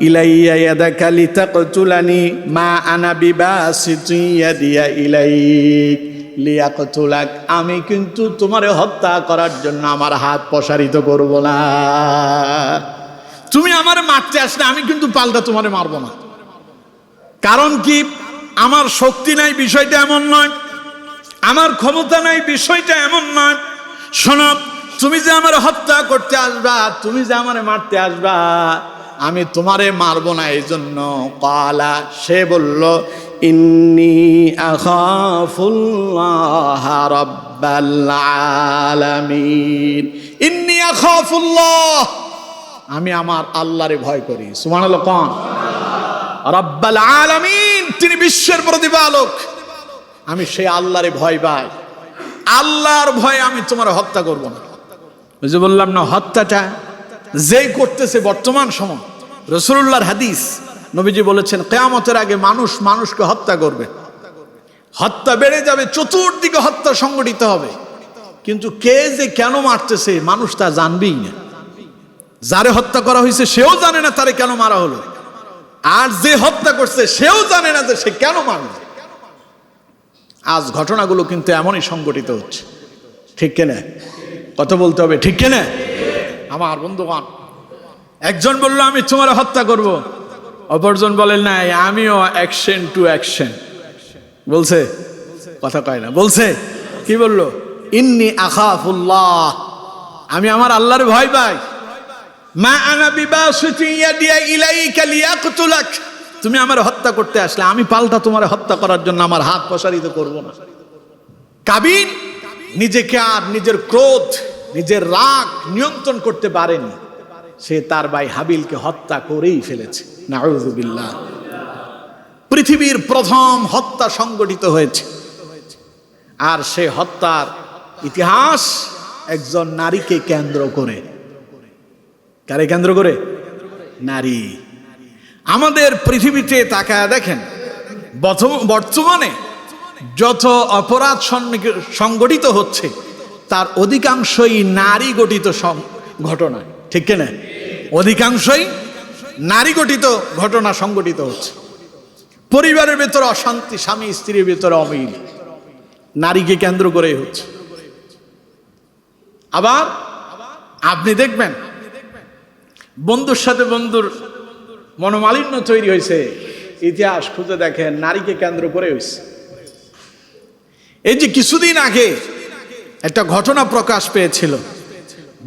ইলাইয়া ইয়াদাকা লিতাকতুলানি মা আনা বিবাসিতি ইয়াদিয়া ইলাইক লিয়াকতুলাক, আমি কিন্তু তোমারে হত্যা করার জন্য আমার হাত প্রসারিত করব না। তুমি আমারে মারতে আসলে আমি কিন্তু পাল্টা তোমারে মারবো না। কারণ কি, আমার শক্তি নাই বিষয়টা এমন নয়, আমার ক্ষমতা নাই বিষয়টা এমন নয়। শোনো, তুমি যে আমার হত্যা করতে আসবা, তুমি যে আমারে মারতে আসবা, আমি তোমারে মারবো না। এই জন্য কালা, সে বলল, ইন্নী আখাফুল্লাহ রাব্বাল আলামিন, ইন্নী আখাফুল্লাহ, আমি আমার আল্লাহরে ভয় করি। সুবহানাল্লাহ কোন? রাব্বাল আলামিন, তিনি বিশ্বের প্রতিপালক, আমি সেই আল্লাহরে ভয় পাই। আল্লাহর ভয়ে আমি তোমার হত্যা করব না। ওই যে বললাম না, হত্যাটা যেই করতেছে বর্তমান সময়, রাসূলুল্লাহর হাদিস, নবীজি বলেছেন কিয়ামতের আগে মানুষ মানুষকে হত্যা করবে, হত্যা বেড়ে যাবে, চতুর্দিকে হত্যা সংগঠিত হবে, কিন্তু কে যে কেন মারতেছে মানুষ তা জানবেই না। যারে হত্যা করা হয়েছে সেও জানে না তারে কেন মারা হলো, আর যে হত্যা করছে সেও জানে না যে সে কেন মারল। আজ ঘটনাগুলো কিন্তু এমনই সংগঠিত হচ্ছে, ঠিক কিনা? কথা বলতে হবে, ঠিক কিনা? আমার বন্ধুগণ, একজন বলল আমি তোমার হত্যা করব, অপরজন বলেন না আমিও অ্যাকশন টু অ্যাকশন। বলছে, কথা কয় না, বলছে কি বললো? ইন্নী আখাফুল্লাহ, আমি আমার আল্লাহর ভয় পাই। মা আনা বিবাসিতি ইয়াদিয়া ইলাইকা লিয়াকতুলাক, তুমি আমার হত্যা করতে আসলে আমি পাল্টা তোমার হত্যা করার জন্য আমার হাত প্রসারিত করব না। কাবিল নিজেকে আর নিজের ক্রোধ, নিজের রাগ নিয়ন্ত্রণ করতে পারেনি, সে তার ভাই হাবিলকে হত্যা করেই ফেলেছে। নাউযুবিল্লাহ। পৃথিবীর প্রথম হত্যা সংগঠিত হয়েছে, আর সে হত্যার ইতিহাস একজন নারীকে কেন্দ্র করে। কারে কেন্দ্র করে? নারী। আমাদের পৃথিবীতে তাকায় দেখেন, বর্তমানে যত অপরাধ সংগঠিত হচ্ছে তার অধিকাংশই নারী গঠিত ঘটনা, ঠিক কিনা? অধিকাংশই নারী গঠিত ঘটনা সংগঠিত হচ্ছে। পরিবারের ভেতরে অশান্তি, স্বামী স্ত্রীর ভেতরে অমিল, নারীকে কেন্দ্র করেই হচ্ছে। আবার আপনি দেখবেন বন্ধুর সাথে বন্ধুর মনোমালিন্য তৈরি হয়েছে, ইতিহাস খুঁজে দেখেন নারীকে কেন্দ্র করে হয়েছে। এই যে কিছুদিন আগে একটা ঘটনা প্রকাশ পেয়েছিল,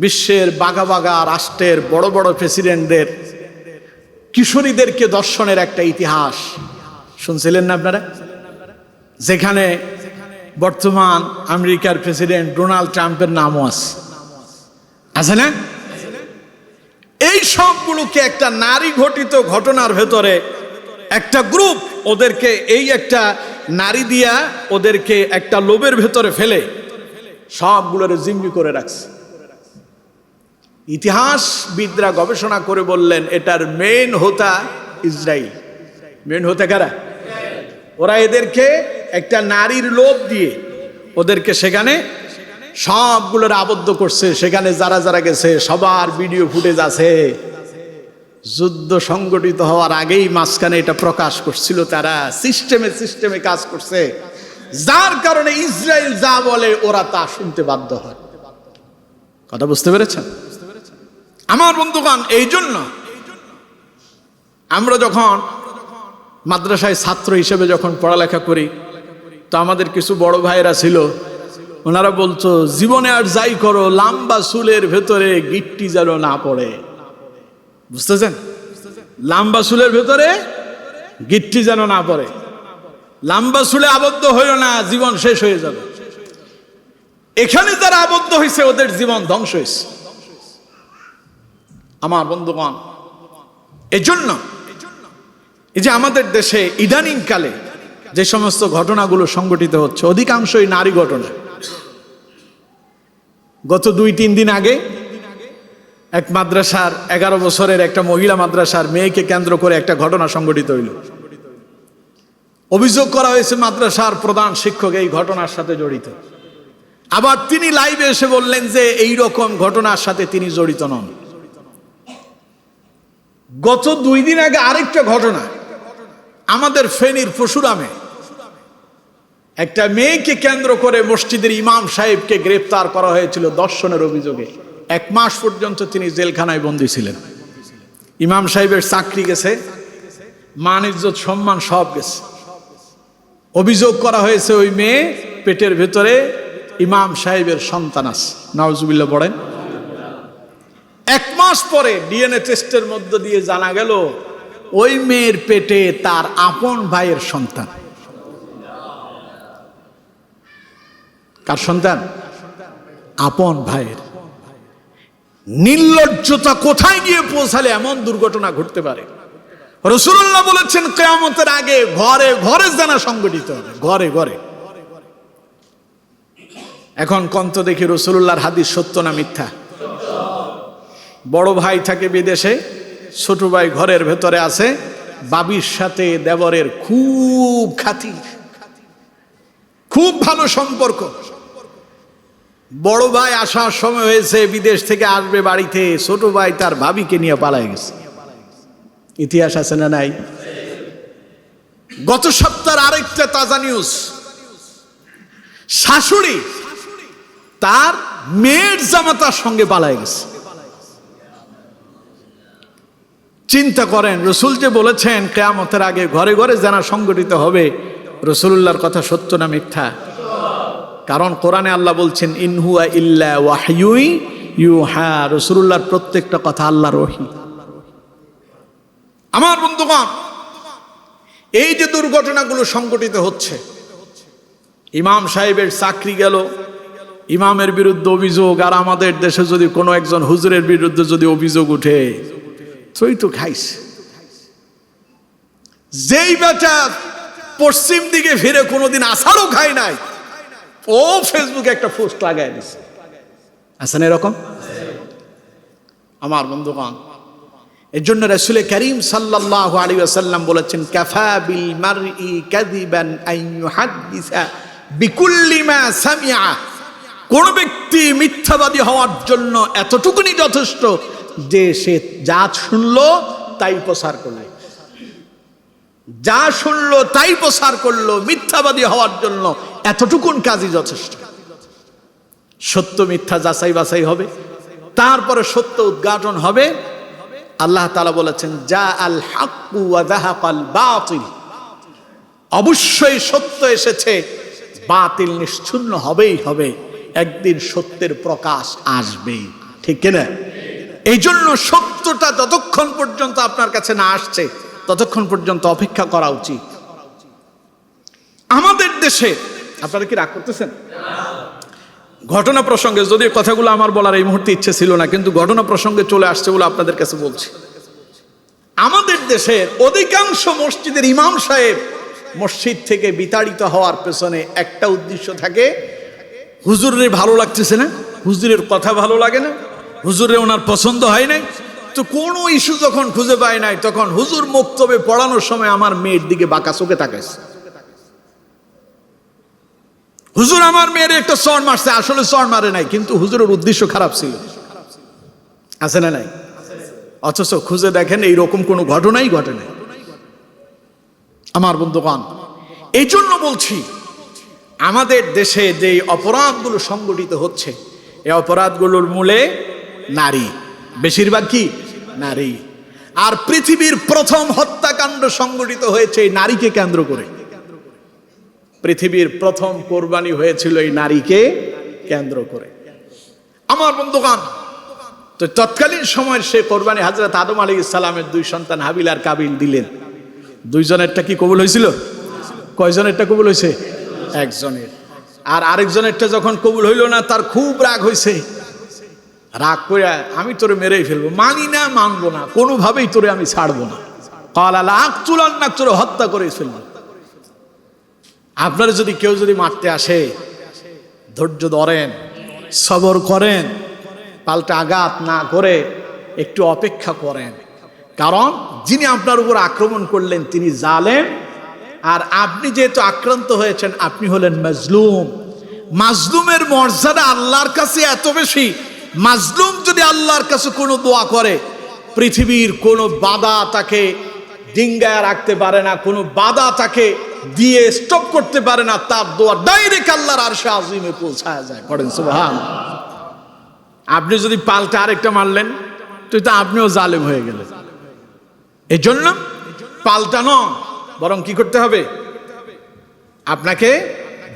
বিশ্বের বাঘা বাঘা রাষ্ট্রের বড় বড় প্রেসিডেন্টদের কিশোরীদেরকে দর্শনের একটা ইতিহাস শুনছিলেন না আপনারা? যেখানে বর্তমান আমেরিকার প্রেসিডেন্ট ডোনাল্ড ট্রাম্পের নামও আছে না? এই সবগুলোকে একটা নারী ঘটিত ঘটনার ভেতরে একটা গ্রুপ ওদেরকে এই একটা নারী দিয়া ওদেরকে একটা লোভের ভেতরে ফেলে সবগুলোর জিম্মি করে রাখছে। ইতিহাসবিদরা গবেষণা করে বললেন এটার মেইন হোতা ইসরায়েল। মেইন হোতা কারা? ওরা এদেরকে একটা নারীর লোভ দিয়ে ওদেরকে সেখানে সবগুলোর আবদ্ধ করছে। সেখানে যারা যারা গেছে সবার ভিডিও ফুটেজ আছে। যুদ্ধ সংগঠিত হওয়ার আগেই মাঝখানে এটা প্রকাশ করছিল, তারা সিস্টেমে কাজ করছে, যার কারণে ইসরায়েল যা বলে ওরা তা শুনতে বাধ্য হয়। কথা বুঝতে পেরেছেন আমার বন্ধুগণ? এই জন্য আমরা যখন মাদ্রাসায় ছাত্র হিসেবে যখন পড়ালেখা করি, তো আমাদের কিছু বড় ভাইয়েরা ছিল, ওনারা বলতো জীবনে আর যাই করো লম্বা চুলের ভেতরে গিট্টি যেন না পড়ে। বুঝতেছেন? লম্বা চুলের ভেতরে গিট্টি যেন না পড়ে, লম্বা চুলে আবদ্ধ হইও না, জীবন শেষ হয়ে যাবে। এখানে যারা আবদ্ধ হয়েছে ওদের জীবন ধ্বংস হয়েছে। আমার বন্ধুগণ, এজন্য এই যে আমাদের দেশে ইদানিং কালে যে সমস্ত ঘটনাগুলো সংগঠিত হচ্ছে অধিকাংশই নারী ঘটনা। গত 2-3 দিন আগে এক মাদ্রাসার 11 বছরের একটা মহিলা মাদ্রাসার মেয়েকে কেন্দ্র করে একটা ঘটনা সংগঠিত হইল। অভিযোগ করা হয়েছে মাদ্রাসার প্রধান শিক্ষক এই ঘটনার সাথে জড়িত। আবার তিনি লাইভে এসে বললেন যে এই রকম ঘটনার সাথে তিনি জড়িত নন। গত 2 দিন আগে আরেকটা ঘটনা, আমাদের ফেনীর পশুরামে একটা মেয়েকে কেন্দ্র করে মসজিদের ইমাম সাহেবকে গ্রেফতার করা হয়েছিল দর্শনের অভিযোগে। 1 মাস পর্যন্ত তিনি জেলখানায় বন্দী ছিলেন। ইমাম সাহেবের চাকরি গেছে, মান ইজ্জত সম্মান সব গেছে। অভিযোগ করা হয়েছে ওই মেয়ে পেটের ভেতরে ইমাম সাহেবের সন্তান আছে। নাউজুবিল্লাহ পড়েন। 1 মাস পরে ডিএনএ টেস্টের মধ্য দিয়ে জানা গেল ওই মেয়ের পেটে তার আপন ভাইয়ের সন্তান। কার সন্তান? আপন ভাইয়ের। নির্লজ্জতা কোথায় গিয়ে পৌঁছালে এমন দুর্ঘটনা ঘটতে পারে? রাসূলুল্লাহ বলেছেন কিয়ামতের আগে ঘরে ঘরে জিনা সংগঠিত হবে, ঘরে ঘরে। এখন কন্ত দেখি রাসূলুল্লাহর হাদিস সত্য না মিথ্যা? বড় ভাই থাকে বিদেশে, ছোট ভাই ঘরের ভেতরে আছে, বাবির সাথে দেবরের খুব খাতির, খুব ভালো সম্পর্ক। বড় ভাই আসার সময় হয়েছে, বিদেশ থেকে আসবে বাড়িতে, ছোট ভাই তার ভাবিকে নিয়ে পালায় গেছে। ইতিহাস আছে না নাই? গত সপ্তাহের আরেকটা তাজা নিউজ, শাশুড়ি তার মেয়ের জামাতার সঙ্গে পালায় গেছে। চিন্তা করেন, রসুল যে বলেছেন কিয়ামতের আগে ঘরে ঘরে জিনা সংগঠিত হবে, রাসূলুল্লাহর কথা সত্য না মিথ্যা? কারণ কোরআনে আল্লাহ বলছেন ইন হুয়া ইল্লা ওয়াহয়ুন ইউহা, রাসূলুল্লাহর প্রত্যেকটা কথা আল্লাহর ওহী। আমার বন্ধুগণ, এই যে দুর্ঘটনাগুলো সংঘটিত হচ্ছে, ইমাম সাহেবের চাকরি গেল, ইমামের বিরুদ্ধে অভিযোগ, আর আমাদের দেশে যদি কোনো একজন হুজুরের বিরুদ্ধে যদি অভিযোগ উঠে, তুই তো খাইস। যেই বেটা পশ্চিম দিকে ফিরে কোনোদিন আসারও খায় নাই, ও ফেসবুকে একটা পোস্ট লাগায় দিছে। আছেন এরকম? আমার বন্ধুগণ, এর জন্য রাসূল করিম সাল্লাল্লাহু আলাইহি ওয়াসাল্লাম বলেছেন কাফা বিল মারই কাযিবান আন ইউহাদ্দিসা বিকুল্লি মা সামিআ। কোন ব্যক্তি মিথ্যাবাদী হওয়ার জন্য এতটুকুনি যথেষ্ট যে সে যা শুনলো তাই প্রচার করলো, যা শুনলো তাই প্রচার করলো। মিথ্যাবাদী হওয়ার জন্য এতটুকুন কাজই যথেষ্ট। সত্য মিথ্যা যাচাই বাছাই হবে, তারপরে সত্য উদ্ঘাটন হবে। আল্লাহ তাআলা বলেছেন জা আল হাক্কু ওয়া যাহাকাল বাতিল, অবশ্যই সত্য এসেছে, বাতিল নিশ্চিহ্ন হবেই হবে। একদিন সত্যের প্রকাশ আসবেই, ঠিক কিনা? এই জন্য সত্যটা যতক্ষণ পর্যন্ত আপনার কাছে না আসছে ততক্ষণ পর্যন্ত অপেক্ষা করা উচিত। আমাদের দেশে, আপনারা কি রাগ করতেছেন? ঘটনা প্রসঙ্গে, যদি কথাগুলো আমার বলার এই মুহূর্তে ইচ্ছে ছিল না, কিন্তু ঘটনা প্রসঙ্গে চলে আসছে বলে আপনাদের কাছে বলছি। আমাদের দেশের অধিকাংশ মসজিদের ইমাম সাহেব মসজিদ থেকে বিতাড়িত হওয়ার পেছনে একটা উদ্দেশ্য থাকে, হুজুরের ভালো লাগতেছে না, হুজুরের কথা ভালো লাগে না, হুজুরে ওনার পছন্দ হয় নাই। তো কোনো ইস্যু যখন খুঁজে পায় নাই, তখন হুজুর বক্তব্যে পড়ানোর সময় আমার মেয়ের দিকে বাঁকা চোখে তাকাইছে। হুজুর আমার মেয়ের একটা চড় মারছে, আসলে চড় মারে নাই, কিন্তু হুজুরের উদ্দেশ্য খারাপ ছিল। আছে না নাই? অথচ খুঁজে দেখেন এইরকম কোনো ঘটনাই ঘটে নাই। আমার বন্ধুগণ, এই জন্য বলছি, আমাদের দেশে যে অপরাধগুলো সংগঠিত হচ্ছে, এই অপরাধগুলোর মূলে নারী, বেশিরভাগ কি নারী। আর পৃথিবীর প্রথম হত্যাকাণ্ড সংগঠিত হয়েছে এই নারীকে কেন্দ্র করে। পৃথিবীর প্রথম কোরবানি হয়েছিল এই নারীকে কেন্দ্র করে। আমার বন্ধুগণ, তো তৎকালীন সময়ের সে কোরবানি হযরত আদম আলাইহিস সালামের 2 সন্তান হাবিল আর কাবিল দিলেন। 2 জনেরটা কি কবুল হয়েছিল? কয়জনেরটা কবুল হয়েছে? 1 জনের। আর আরেকজনেরটা যখন কবুল হইল না, তার খুব রাগ হয়েছে। রাগ করে আমি তোরে মেরেই ফেলবো, মানি না, মানবো না, কোনোভাবেই তোরে আমি ছাড়বো না। ক্বালা লা আকতুলান্নাক, তোরে হত্যা করে ফেলবো। আপনারা যদি কেউ যদি মারতে আসে, ধৈর্য ধরেন, সবর করেন, পাল্টা আঘাত না করে একটু অপেক্ষা করেন। কারণ যিনি আপনার উপর আক্রমণ করলেন তিনি জালেম, আর আপনি যেহেতু আক্রান্ত হয়েছেন আপনি হলেন মাজলুম। মাজলুমের মর্যাদা আল্লাহর কাছে এত বেশি, মাজলুম যদি আল্লাহর কাছে কোনো দোয়া করে, পৃথিবীর কোনো বাধা তাকে ডিঙ্গায় রাখতে পারে না, কোনো বাধা তাকে দিয়ে স্টপ করতে পারে না, তার দোয়া ডাইরেক্ট আল্লাহর আরশে আজিমে পৌঁছায় যায়। পড়েন সুবহানাল্লাহ। আপনি যদি পাল্টা আরেকটা মারলেন তো আপনিও জালেম হয়ে গেলেন। এই জন্য পাল্টানো বরং কি করতে হবে, আপনাকে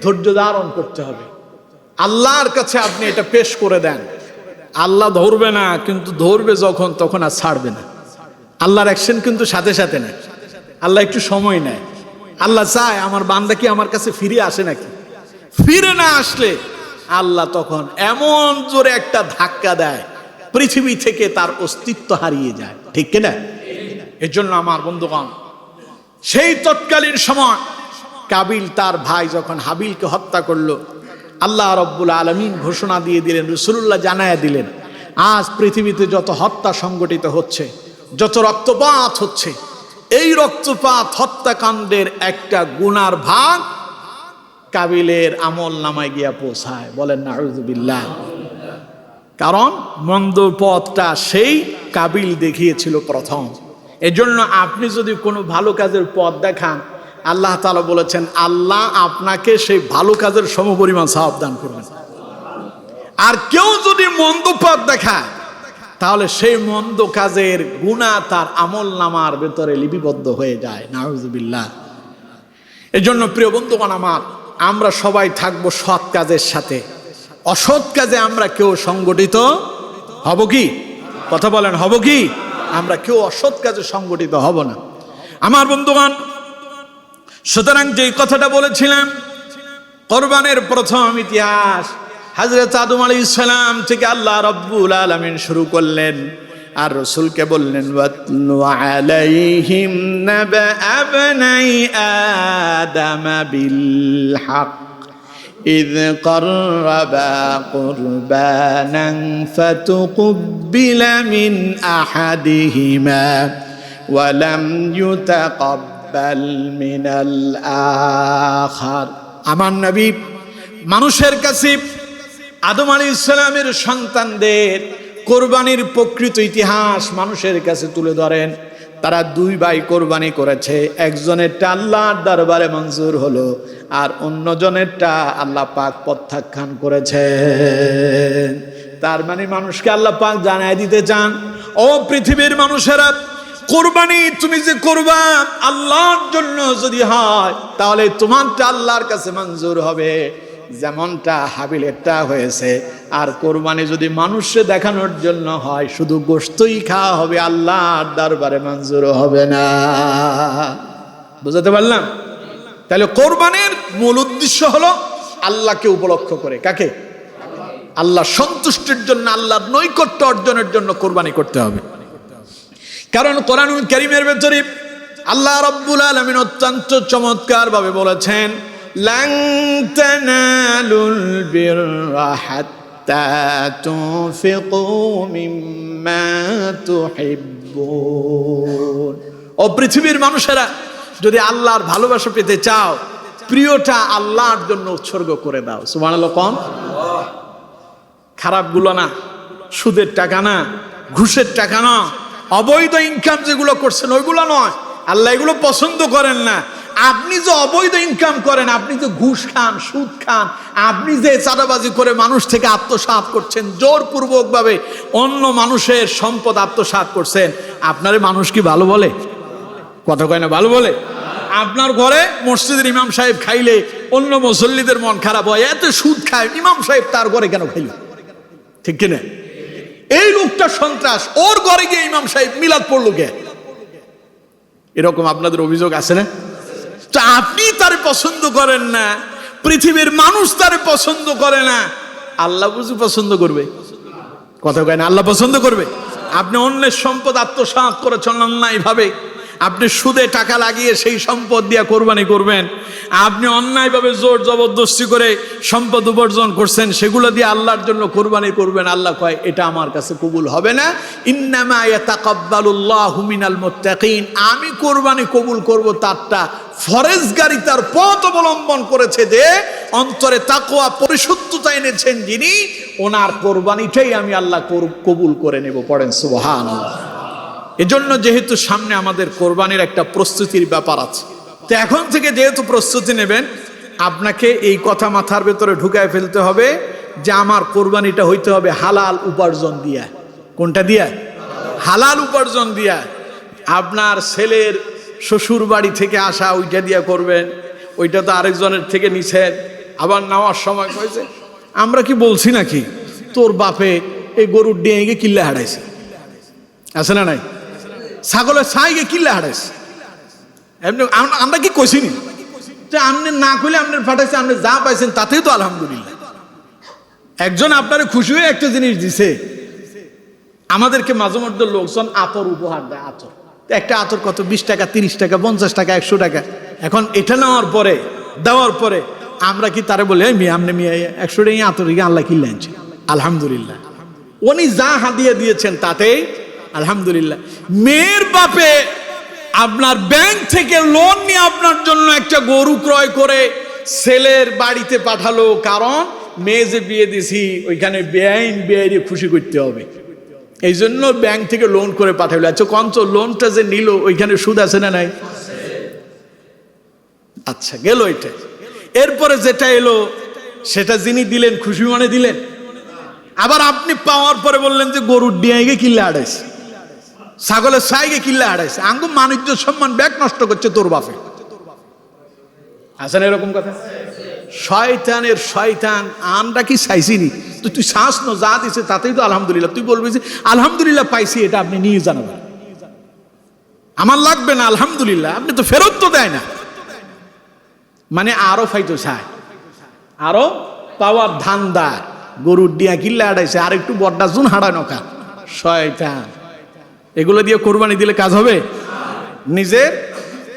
ধৈর্য ধারণ করতে হবে। আল্লাহর কাছে আপনি এটা পেশ করে দেন, আল্লাহ ধরবে না, কিন্তু ধরবে যখন তখন আর ছাড়বে না। আল্লাহর অ্যাকশন কিন্তু সাথে সাথে নেয়, আল্লাহ একটু সময় নেয়। আল্লাহ চায় আমার বান্দা কি আমার কাছে ফিরে আসে নাকি, ফিরে না আসলে আল্লাহ তখন এমন জোরে একটা ধাক্কা দেয়, পৃথিবী থেকে তার অস্তিত্ব হারিয়ে যায়। ঠিক কিনা? এর জন্য আমার বন্ধুগণ, সেই তৎকালীন সময় কাবিল তার ভাই যখন হাবিলকে হত্যা করলো, আল্লাহ রব্বুল আলামিন ঘোষণা দিয়ে দিলেন, রাসূলুল্লাহ জানায়া দিলেন, আজ পৃথিবীতে যত হত্যা সংগঠিত হচ্ছে, যত রক্তপাত হচ্ছে, এই রক্তপাত হত্যাকাণ্ডের একটা গুনার ভাগ কাবিলের আমল নামায় গিয়া পৌঁছায়। বলেন নাউযুবিল্লাহ। কারণ মন্দ পথটা সেই কাবিল দেখিয়েছিল প্রথম। এজন্য আপনি যদি কোনো ভালো কাজের পথ দেখান, আল্লাহ তাআলা বলেছেন আল্লাহ আপনাকে সেই ভালো কাজের সমপরিমাণ সওয়াব দান করবেন। আর কেউ যদি মন্দ পথ দেখায়, তাহলে সেই মন্দ কাজের গুনাহ তার আমল নামার ভেতরে লিপিবদ্ধ হয়ে যায়। নাউযুবিল্লাহ। এজন্য প্রিয় বন্ধুগণ আমার, আমরা সবাই থাকবো সৎ কাজের সাথে, অসৎ কাজে আমরা কেউ সংগঠিত হব কি? কথা বলেন, হব কি? আমরা কেউ অসৎ কাজে সংগঠিত হব না আমার বন্ধুগণ। সুতরাং যে কথাটা বলেছিলাম, কোরবানের প্রথম ইতিহাস হযরত আদম আলাইহিস সালাম থেকে আল্লাহ রাব্বুল আলামিন শুরু করলেন, আর রাসূলকে বললেন ওয়াতলু আলাইহিম নাবা আবনাই আদম বিল হক إذ قربا قربانا فتقبل من أحدهما ولم يتقبل من الآخر। আমার নবী মানুষের কাছে আদম আলাইহিস সালামের সন্তানদের কোরবানির প্রকৃত ইতিহাস মানুষের কাছে তুলে ধরেন। তারা দুই ভাই কোরবানি করেছে, একজনেরটা আল্লাহর দরবারে মঞ্জুর হলো, আর অন্যজনেরটা আল্লাহ পাক প্রত্যাখ্যান করেছেন। তার মানে মানুষকে আল্লাহ পাক জানায় দিতে চান, ও পৃথিবীর মানুষেরা, কোরবানি তুমি যে করবা আল্লাহর জন্য যদি হয়, তাহলে তোমারটা আল্লাহর কাছে মঞ্জুর হবে, যেমনটা হাবিলেরটা হয়েছে। আর কোরবানি যদি মানুষকে দেখানোর জন্য হয়, শুধু গোশতই খাওয়া হবে, আল্লাহর দরবারে মঞ্জুর হবে না। বুঝতে পারলাম? তাহলে কোরবানির মূল উদ্দেশ্য হলো আল্লাহকে উপলক্ষ করে, কাকে? আল্লাহ সন্তুষ্টির জন্য, আল্লাহর নৈকট্য অর্জনের জন্য কোরবানি করতে হবে। কারণ কোরআনুল কারীমের ভেতরে আল্লাহ রাব্বুল আলামিন অত্যন্ত চমৎকার ভাবে বলেছেন, لن تنالوا البر حتى تنفقوا مما تحبون। ও পৃথিবীর মানুষেরা, যদি আল্লাহর ভালোবাসা পেতে চাও, প্রিয়টা আল্লাহর জন্য উৎসর্গ করে দাও। সুবহানাল্লাহ। কোন খারাপগুলো না, সুদের টাকা না, ঘুষের টাকা না, অবৈধ ইনকাম যেগুলো করছেন ওইগুলো নয়। আল্লাহ এগুলো পছন্দ করেন না। আপনি যে অবৈধ ইনকাম করেন, আপনি যে ঘুষ খান, সুদ খান, আপনি যে চাঁদাবাজি করে মানুষ থেকে আত্মসাৎ করছেন, জোরপূর্বক ভাবে অন্য মানুষের সম্পদ আত্মসাৎ করছেন, আপনারে মানুষ কি ভালো বলে? কথা কয় না, ভালো বলে? আপনার ঘরে মসজিদের ইমাম সাহেব খাইলে অন্য মুসল্লিদের মন খারাপ হয়, এত সুদ খায়, ইমাম সাহেব তার ঘরে কেন খাইল? ঠিক কিনা? এই লোকটা সন্ত্রাস, ওর ঘরে গিয়ে ইমাম সাহেব মিলাদ পড়লো কে? এরকম আপনাদের অভিযোগ আছে না? তো আপনি তারে পছন্দ করেন না, পৃথিবীর মানুষ তারে পছন্দ করে না, আল্লাহ বুঝি পছন্দ করবে? কথা কয় না, আল্লাহ পছন্দ করবে? আপনি অন্যের সম্পদ আত্মসাৎ করেছেন অন্যায় ভাবে, আপনি সুদে টাকা লাগিয়ে সেই সম্পদ দিয়ে কোরবানি করবেন, আপনি অন্যায়ভাবে জোর জবরদস্তি করে সম্পদ উপার্জন করছেন, সেগুলো দিয়ে আল্লাহর জন্য কোরবানি করবেন, আল্লাহ কয় এটা আমার কাছে কবুল হবে না। ইন্নামা ইয়াতাকাব্বালুল্লাহু মিনাল মুত্তাকিন, আমি কোরবানি কবুল করব তারটা ফরেজগারি, তার পথ অবলম্বন করেছে, যে অন্তরে তাকওয়া পরিশুদ্ধতা এনেছেন যিনি, ওনার কোরবানিটাই আমি আল্লাহ কবুল করে নেব। পড়েন সুবহানাল্লাহ। এজন্য যেহেতু সামনে আমাদের কোরবানির একটা প্রস্তুতির ব্যাপার আছে, তো এখন থেকে যেহেতু প্রস্তুতি নেবেন, আপনাকে এই কথা মাথার ভেতরে ঢুকায় ফেলতে হবে যে আমার কোরবানিটা হইতে হবে হালাল উপার্জন দিয়া। কোনটা দিয়া? হালাল উপার্জন দিয়া। আপনার ছেলের শ্বশুর বাড়ি থেকে আসা ওইটা দিয়া করবেন, ওইটা তো আরেকজনের থেকে নিছেন, আবার নেওয়ার সময় কয়েছে আমরা কি বলছি নাকি তোর বাপে এই গরুর ডিঙে কিল্লা হারাইছে, আছে না নাই? ছাগলের ছাইকে কিল্লা হারাইছে, এমনি আমরা কি কইছিনি যে আপনি না কইলে আপনার ফাটাইছে, আপনি যা পাইছেন তাতেই তো আলহামদুলিল্লাহ। একজন আপনার খুশি হয়ে একটা জিনিস দিছে। আমাদেরকে মাঝে মধ্যে লোকজন আতর উপহার দেয়, আতর। একটা আতর কত? 20 টাকা, 30 টাকা, 50 টাকা, 100 টাকা। এখন এটা নেওয়ার পরে, দেওয়ার পরে আমরা কি তারে বলে আপনি 100 টাকা আতর আল্লাহ কিনলে আনছে, আলহামদুলিল্লাহ। উনি যা হাদিয়া দিয়েছেন তাতেই আলহামদুলিল্লাহ। মেয়ের বাপে আপনার ব্যাংক থেকে লোন নিয়ে আপনার জন্য একটা গরু ক্রয় করে ছেলের বাড়িতে পাঠালো, কারণ মেয়ে যে বিয়ে দিছি ওইখানে বেআইন খুশি করতে হবে, এই জন্য ব্যাংক থেকে লোন করে পাঠালো। আচ্ছা কঞ্চ লোনটা যে নিল ওইখানে সুদ আছে না নাই? আচ্ছা গেল এটা। এরপরে যেটা এলো সেটা যিনি দিলেন খুশি মনে দিলেন, আবার আপনি পাওয়ার পরে বললেন যে গরুর ডিয়াইগে কিল্লা হারাইছে, ছাগলের ছাইগে কিল্লা হারাইছে, আঙ্গু বাণিজ্য সম্মান ব্যাগ নষ্ট করছে তোর বাপে। আছেন এরকম কথা? শয়তানের শয়তান। আমরা কি চাইছিনি? তুই শ্বাস নো যা দিছে তাতেই তো আলহামদুলিল্লাহ। তুই বলবি যে আলহামদুলিল্লাহ পাইছি, এটা আপনি নিয়ে জানাবেন, আমার লাগবে না আলহামদুলিল্লাহ। আপনি তো ফেরত তো দেয় না, মানে আরো ফাইতো চায়, আরো পাওয়ার ধান্দা। গরুর ডিয়া কিল্লা হারাইছে, আর একটু বড্ডা জুন হারানো কা শয়তান। এগুলো দিয়ে কোরবানি দিলে কাজ হবে? নিজের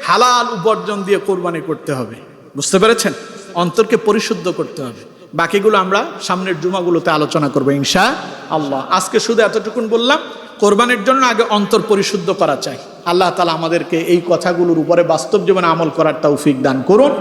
হালাল উপার্জন দিয়ে কোরবানি করতে হবে। বুঝতে পেরেছেন? অন্তরকে পরিশুদ্ধ করতে হবে। বাকিগুলো আমরা সামনের জুমাগুলোতে আলোচনা করবো ইনশাআল্লাহ। আজকে শুধু এতটুকুন বললাম, কোরবানির জন্য আগে অন্তর পরিশুদ্ধ করা চাই। আল্লাহ তাআলা আমাদেরকে এই কথাগুলোর উপরে বাস্তব জীবনে আমল করার তৌফিক দান করুন।